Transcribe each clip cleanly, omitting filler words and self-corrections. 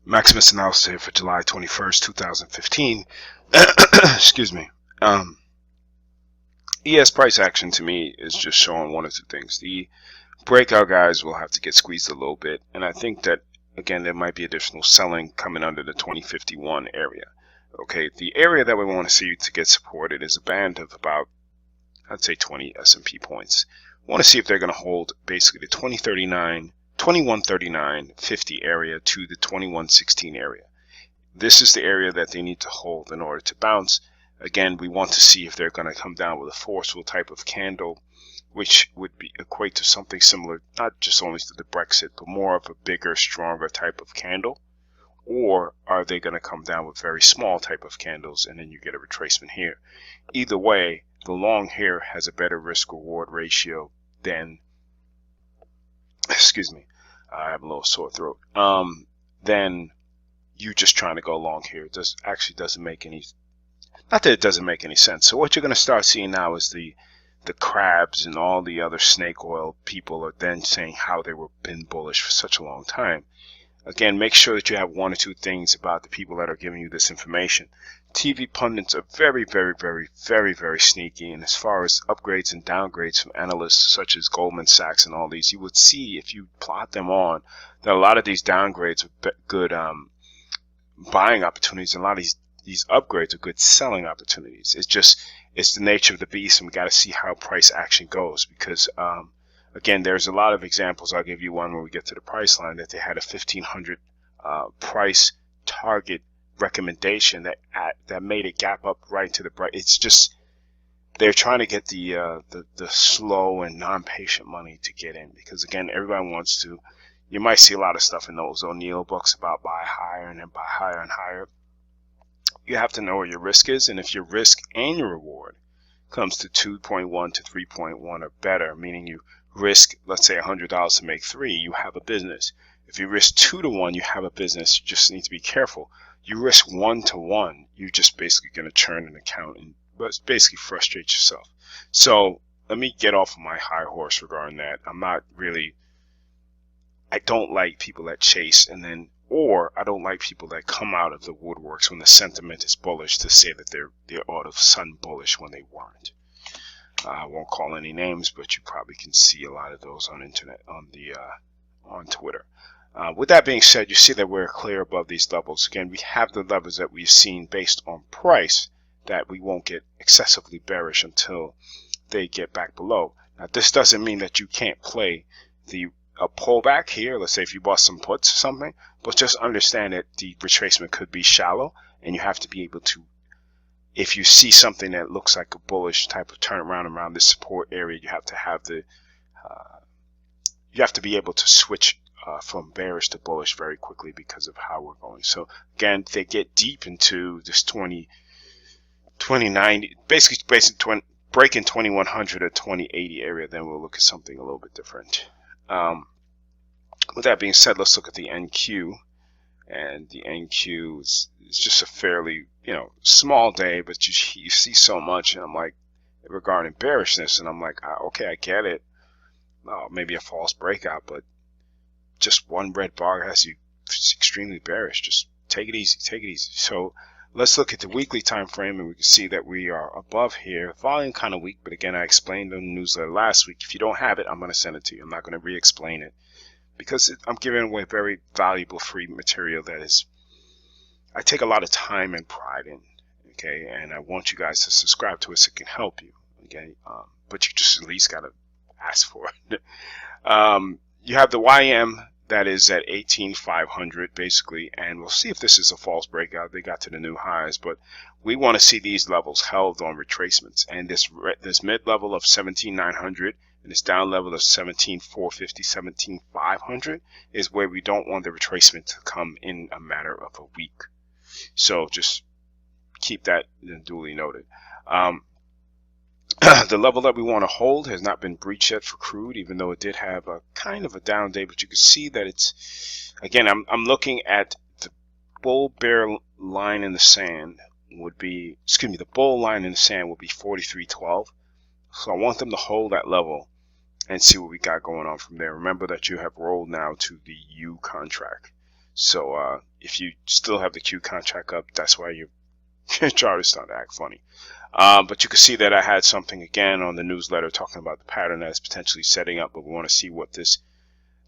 Maximus Analysis here for July 21st, 2015. Excuse me. ES price action to me is just showing one of two things. The breakout guys will have to get squeezed a little bit, and I think that, again, there might be additional selling coming under the 2051 area. Okay, the area that we want to see to get supported is a band of about, I'd say, 20 S&P points. We want to see if they're going to hold basically the 2139.50 area to the 2116 area. This is the area that they need to hold in order to bounce. Again, we want to see if they're going to come down with a forceful type of candle, which would equate to something similar, not just only to the Brexit, but more of a bigger, stronger type of candle. Or are they going to come down with very small type of candles and then you get a retracement here? Either way, the long here has a better risk-reward ratio than, excuse me, I have a little sore throat, then you just trying to go long here. It doesn't make any, not that it doesn't make any sense. So what you're going to start seeing now is the crabs and all the other snake oil people are then saying how they were been bullish for such a long time. Again, make sure that you have one or two things about the people that are giving you this information. TV pundits are very, very, very, very, very sneaky. And as far as upgrades and downgrades from analysts such as Goldman Sachs and all these, you would see if you plot them on that a lot of these downgrades are good buying opportunities, and a lot of these upgrades are good selling opportunities. It's the nature of the beast, and we got to see how price action goes because again, there's a lot of examples. I'll give you one when we get to the price line that they had a 1500 price target recommendation that made it gap up right to the bright. It's just they're trying to get the slow and non-patient money to get in because again, everybody wants to. You might see a lot of stuff in those O'Neill books about buy higher and then buy higher and higher. You have to know where your risk is, and if your risk and your reward comes to 2.1 to 3.1 or better, meaning you risk, let's say, $100 to make 3, you have a business. If you risk 2 to 1, you have a business. You just need to be careful. You risk 1 to 1, you're just basically going to churn an account and basically frustrate yourself. So let me get off of my high horse regarding that. I don't like people that chase or I don't like people that come out of the woodworks when the sentiment is bullish to say that they're all of a sudden bullish when they weren't. I won't call any names, but you probably can see a lot of those on internet, on Twitter. With that being said, you see that we're clear above these levels. Again, we have the levels that we've seen based on price that we won't get excessively bearish until they get back below. Now, this doesn't mean that you can't play a pullback here. Let's say if you bought some puts or something, but just understand that the retracement could be shallow, and you have to be able to. If you see something that looks like a bullish type of turnaround around this support area, you have to have you have to be able to switch from bearish to bullish very quickly because of how we're going. So again, if they get deep into this 2090, basically breaking 2100 or 2080 area, then we'll look at something a little bit different. With that being said, let's look at the NQ. And the NQ is just a fairly, small day, but you see so much, and I'm like, regarding bearishness, and I'm like, okay, I get it. Maybe a false breakout, but just one red bar has you extremely bearish. Just take it easy, take it easy. So let's look at the weekly time frame, and we can see that we are above here. Volume kind of weak, but again, I explained in the newsletter last week. If you don't have it, I'm going to send it to you. I'm not going to re-explain it because I'm giving away very valuable free material that is I take a lot of time and pride in, okay, and I want you guys to subscribe to it so it can help you, okay, but you just at least got to ask for it. You have the YM that is at 18,500 basically, and we'll see if this is a false breakout. They got to the new highs, but we want to see these levels held on retracements, and this mid level of 17,900 and this down level of 17,450, 17,500 is where we don't want the retracement to come in a matter of a week. So just keep that duly noted. The level that we want to hold has not been breached yet for crude, even though it did have a kind of a down day, but you can see that it's, again, I'm looking at the bull bear line in the sand would be, the bull line in the sand would be 43.12. So I want them to hold that level and see what we got going on from there. Remember that you have rolled now to the U contract. So if you still have the Q contract up, that's why your chart is starting to act funny. But you can see that I had something again on the newsletter talking about the pattern that's potentially setting up, but we want to see what this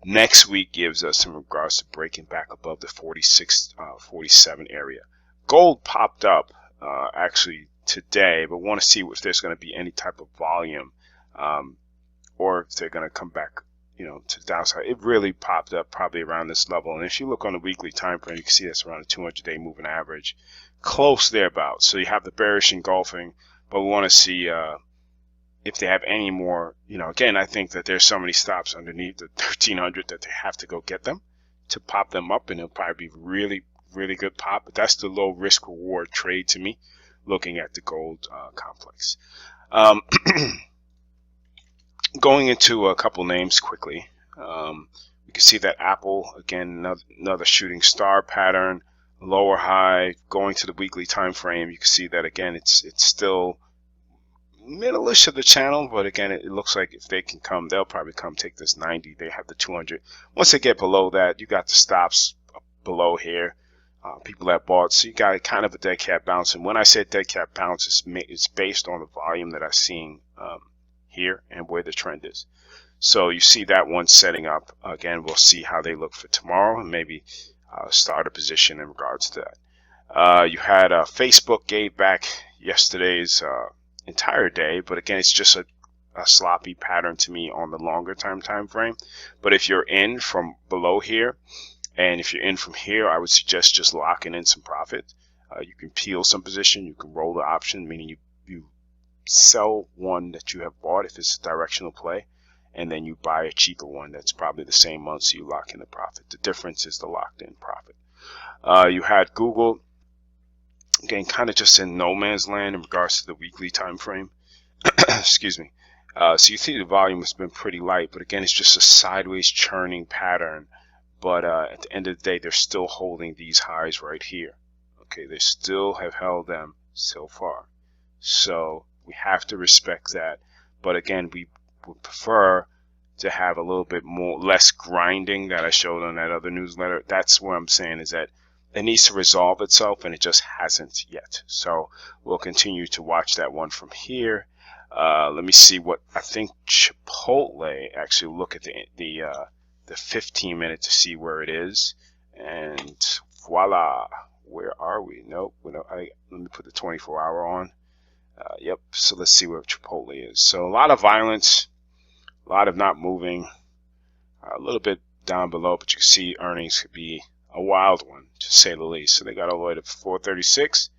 next week gives us in regards to breaking back above the 46, 47 area. Gold popped up actually today, but want to see if there's going to be any type of volume, or if they're going to come back, to the downside. It really popped up probably around this level, and if you look on the weekly time frame, you can see that's around the 200-day moving average, close thereabouts. So you have the bearish engulfing, but we want to see if they have any more. Again, I think that there's so many stops underneath the 1300 that they have to go get them to pop them up, and it'll probably be really, really good pop. But that's the low risk reward trade to me, looking at the gold complex. Going into a couple names quickly, we can see that Apple, again, another shooting star pattern, lower high, going to the weekly time frame. You can see that again, it's still middle-ish of the channel, but again, it looks like if they can come, they'll probably come take this 90. They have the 200. Once they get below that, you got the stops below here. People that bought, so you got kind of a dead cat bounce. And when I say dead cat bounce, it's based on the volume that I'm seeing here and where the trend is. So you see that one setting up. Again, we'll see how they look for tomorrow, and maybe start a position in regards to that. You had Facebook gave back yesterday's entire day, but again, it's just a sloppy pattern to me on the longer time frame. But if you're in from below here, and if you're in from here, I would suggest just locking in some profit. You can peel some position, you can roll the option, meaning you sell one that you have bought if it's a directional play, and then you buy a cheaper one that's probably the same month, so you lock in the profit. The difference is the locked in profit. You had Google, again, kind of just in no man's land in regards to the weekly time frame. Excuse me. So you see the volume has been pretty light, but again, it's just a sideways churning pattern. But at the end of the day, they're still holding these highs right here. Okay, they still have held them so far. So we have to respect that. But again, we would prefer to have a little bit less grinding that I showed on that other newsletter. That's what I'm saying, is that it needs to resolve itself, and it just hasn't yet. So we'll continue to watch that one from here. Let me see what I think. Chipotle, actually look at the 15-minute to see where it is, and voila, where are we? Nope. Let me put the 24-hour on. Yep. So let's see where Chipotle is. So a lot of violence, a lot of not moving, a little bit down below, but you can see earnings could be a wild one, to say the least. So they got all the way to 436,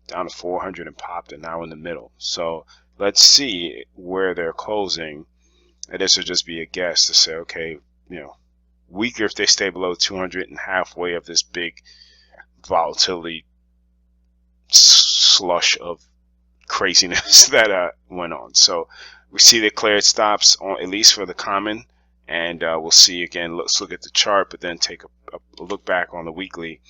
down to 400 and popped, and now in the middle. So let's see where they're closing. And this will just be a guess to say, okay, weaker if they stay below 200 and halfway of this big volatility slush of craziness that went on. So we see they cleared stops on, at least for the common, and we'll see again. Let's look at the chart, but then take a look back on the weekly,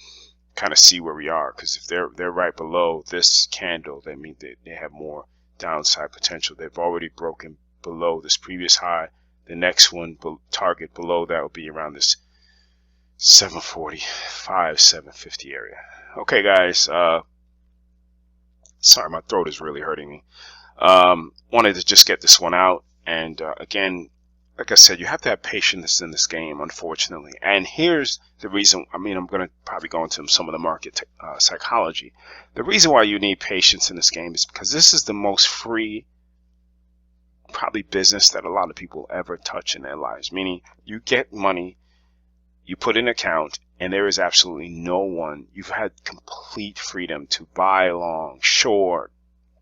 kind of see where we are, because if they're right below this candle, that means they have more downside potential. They've already broken below this previous high. The next one target below that will be around this 745, 750 area. Okay, guys. Sorry, my throat is really hurting me. Wanted to just get this one out. And again, like I said, you have to have patience in this game, unfortunately. And here's the reason. I'm going to probably go into some of the market psychology. The reason why you need patience in this game is because this is the most free probably business that a lot of people ever touch in their lives. Meaning, you get money, you put in an account, and there is absolutely no one. You've had complete freedom to buy long, short,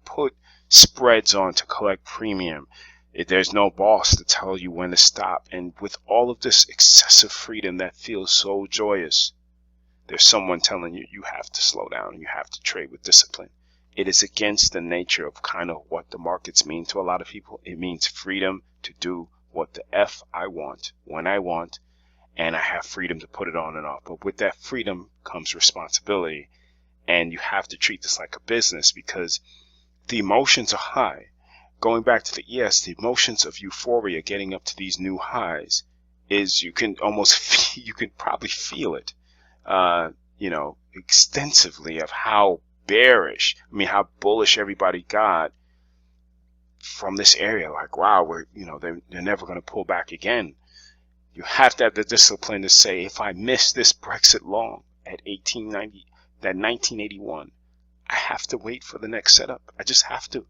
put spreads on to collect premium. There's no boss to tell you when to stop. And with all of this excessive freedom that feels so joyous, there's someone telling you you have to slow down and you have to trade with discipline. It is against the nature of kind of what the markets mean to a lot of people. It means freedom to do what the F I want, when I want, and I have freedom to put it on and off. But with that freedom comes responsibility, and you have to treat this like a business, because the emotions are high. Going back to the ES, the emotions of euphoria getting up to these new highs is, you can probably feel it. you know, extensively of how bearish, I mean, how bullish everybody got from this area. Like, wow, they're never going to pull back again. You have to have the discipline to say, if I miss this Brexit long at 1981, I have to wait for the next setup. I just have to.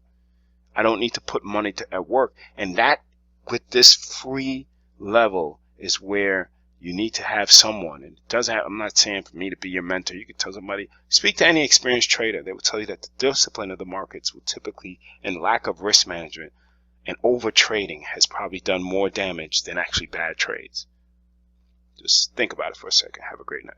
I don't need to put money at work. And that, with this free level, is where you need to have someone. And it doesn't have, I'm not saying for me to be your mentor. You can tell somebody, speak to any experienced trader. They will tell you that the discipline of the markets will typically, and lack of risk management and over trading, has probably done more damage than actually bad trades. Just think about it for a second. Have a great night.